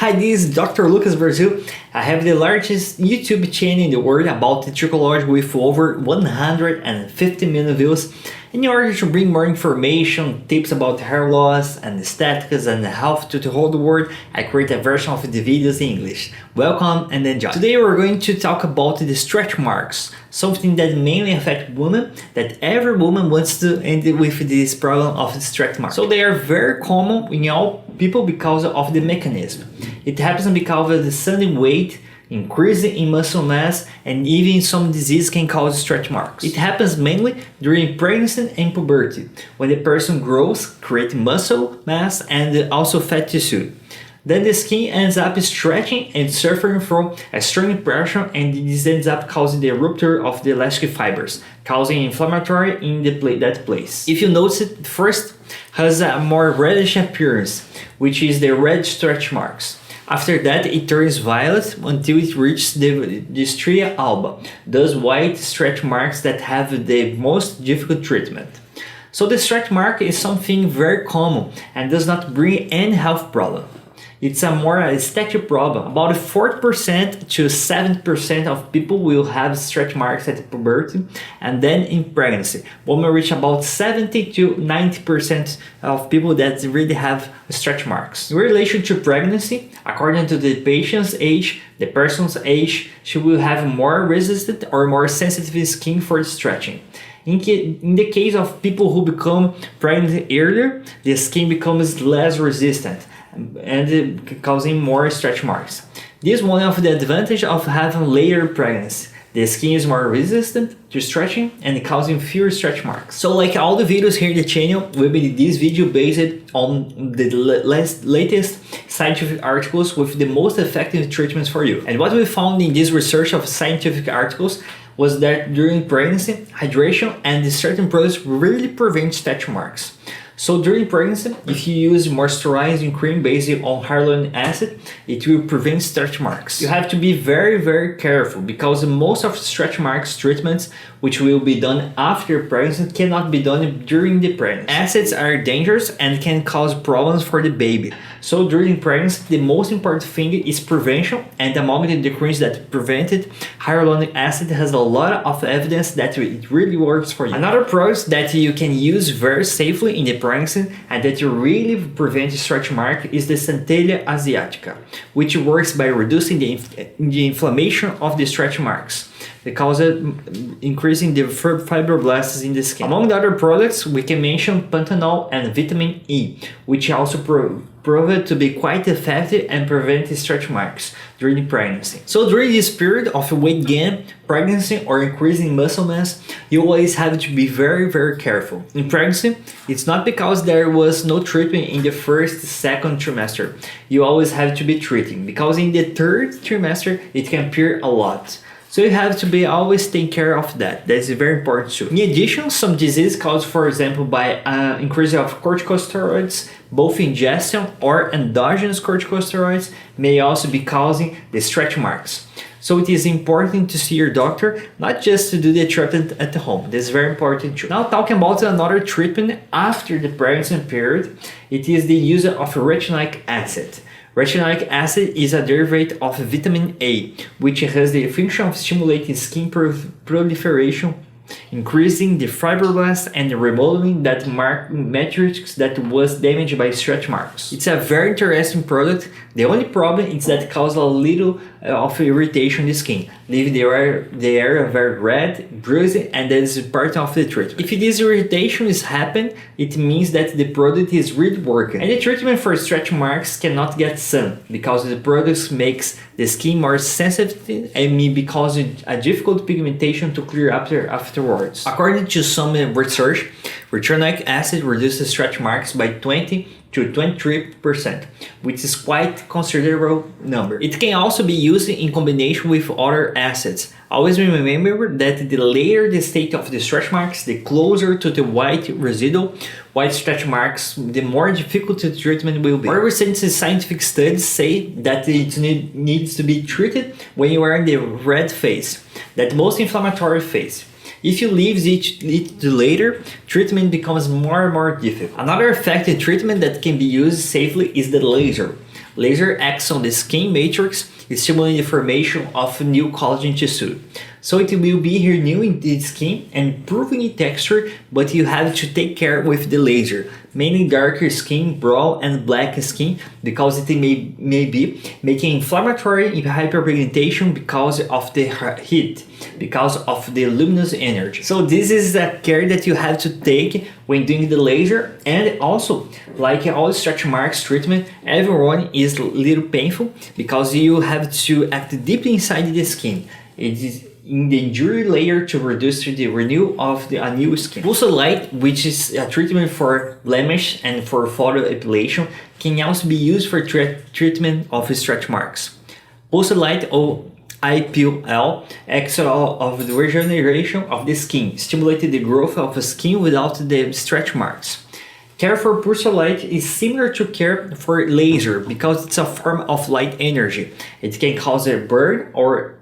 Hi, this is Dr. Lucas Brazil. I have the largest YouTube channel in the world about trichology with over 150 million views. In order to bring more information, tips about hair loss and aesthetics and health to the whole world, I create a version of the videos in English. Welcome and enjoy. Today we're going to talk about the stretch marks, something that mainly affects women, that every woman wants to end with this problem of stretch marks. So they are very common in all people because of the mechanism. It happens because of the sudden weight, increasing in muscle mass, and even some disease can cause stretch marks. It happens mainly during pregnancy and puberty, when the person grows, creating muscle mass and also fat tissue. Then the skin ends up stretching and suffering from a strong pressure, and this ends up causing the rupture of the elastic fibers, causing inflammatory in that place. If you notice it, first has a more reddish appearance, which is the red stretch marks. After that, it turns violet until it reaches the stria alba, those white stretch marks that have the most difficult treatment. So the stretch mark is something very common and does not bring any health problem. It's a more aesthetic problem. About 40% to 70% of people will have stretch marks at puberty and then in pregnancy. Women reach about 70 to 90% of people that really have stretch marks. In relation to pregnancy, according to the patient's age, the person's age, she will have more resistant or more sensitive skin for stretching. In the case of people who become pregnant earlier, the skin becomes less resistant and causing more stretch marks. This is one of the advantages of having later pregnancy. The skin is more resistant to stretching and causing fewer stretch marks. So like all the videos here in the channel, will be this video based on the latest scientific articles with the most effective treatments for you. And what we found in this research of scientific articles was that during pregnancy, hydration and certain products really prevent stretch marks. So during pregnancy, if you use moisturizing cream based on hyaluronic acid, it will prevent stretch marks. You have to be very careful because most of stretch marks treatments which will be done after pregnancy cannot be done during the pregnancy. Acids are dangerous and can cause problems for the baby. So during pregnancy, the most important thing is prevention, and among the creams that prevented, hyaluronic acid has a lot of evidence that it really works for you. Another product that you can use very safely in the pregnancy and that really prevents stretch mark is the Centella asiatica, which works by reducing the inflammation of the stretch marks, because it increasing the fibroblasts in the skin. Among the other products, we can mention panthenol and vitamin E, which also proved to be quite effective and prevent stretch marks during pregnancy. So during this period of weight gain, pregnancy or increasing muscle mass, you always have to be very careful. In pregnancy, it's not because there was no treatment in the second trimester. You always have to be treating, because in the third trimester, it can appear a lot. So you have to be always take care of that. That's very important too. In addition, some disease caused, for example, by increase of corticosteroids, both ingestion or endogenous corticosteroids, may also be causing the stretch marks. So it is important to see your doctor, not just to do the treatment at home. This is very important too. Now talking about another treatment after the pregnancy period, it is the use of retinoic acid. Retinoic acid is a derivative of vitamin A, which has the function of stimulating skin proliferation, increasing the fibroblasts and remodeling that matrix that was damaged by stretch marks. It's a very interesting product. The only problem is that it causes a little of irritation in the skin, leaving the area very red, bruised, and that is part of the treatment. If this irritation is happening, it means that the product is really working. And the treatment for stretch marks cannot get sun, because the product makes the skin more sensitive and may be causing a difficult pigmentation to clear afterwards. According to some research, retinoic acid reduces stretch marks by 20 to 23%, which is quite considerable number. It can also be used in combination with other acids. Always remember that the later the state of the stretch marks, the closer to the white residual white stretch marks, the more difficult the treatment will be. More recent scientific studies say that it needs to be treated when you are in the red phase, that most inflammatory phase. If you leave it to later, treatment becomes more and more difficult. Another effective treatment that can be used safely is the laser. Laser acts on the skin matrix, stimulating the formation of new collagen tissue. So it will be renewing the skin and improving the texture, but you have to take care with the laser. Mainly darker skin, brown and black skin, because it may be making inflammatory hyperpigmentation because of the heat, because of the luminous energy. So this is a care that you have to take when doing the laser. And also, like all stretch marks treatment, everyone is a little painful because you have to act deeply inside the skin. It is in the injury layer to reduce the renewal of a new skin. Pulsed light, which is a treatment for blemish and for photo epilation, can also be used for treatment of stretch marks. Pulsed light, or IPL, acts of the regeneration of the skin, stimulating the growth of skin without the stretch marks. Care for pulsed light is similar to care for laser because it's a form of light energy. It can cause a burn or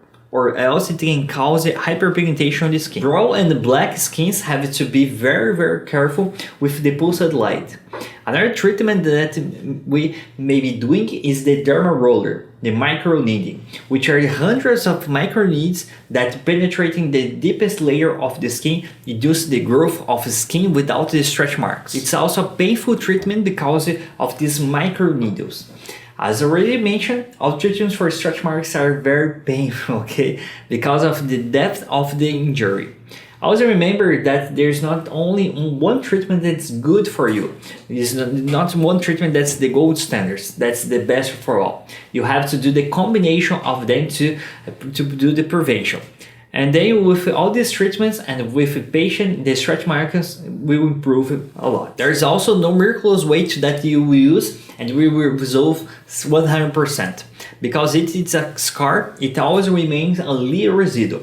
else it can cause hyperpigmentation on the skin. Brown and black skins have to be very careful with the pulsed light. Another treatment that we may be doing is the derma roller, the micro needling, which are hundreds of micro needles that penetrating the deepest layer of the skin reduce the growth of skin without the stretch marks. It's also a painful treatment because of these micro needles. As already mentioned, all treatments for stretch marks are very painful, okay, because of the depth of the injury. Also remember that there's not only one treatment that's good for you. There's not one treatment that's the gold standards, that's the best for all. You have to do the combination of them to do the prevention. And then with all these treatments and with the patient, the stretch marks will improve a lot. There's also no miraculous way that you will use and we will resolve 100%. Because it's a scar, it always remains a little residual.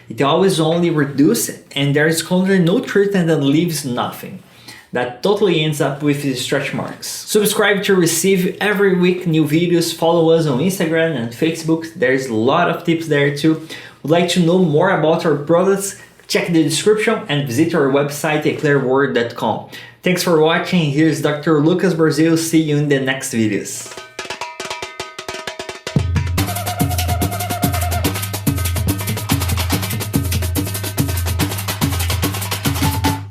It always only reduces and there is currently no treatment that leaves nothing. That totally ends up with the stretch marks. Subscribe to receive every week new videos. Follow us on Instagram and Facebook. There's a lot of tips there too. Would like to know more about our products? Check the description and visit our website eclairworld.com. Thanks for watching. Here's Dr. Lucas Brazil. See you in the next videos.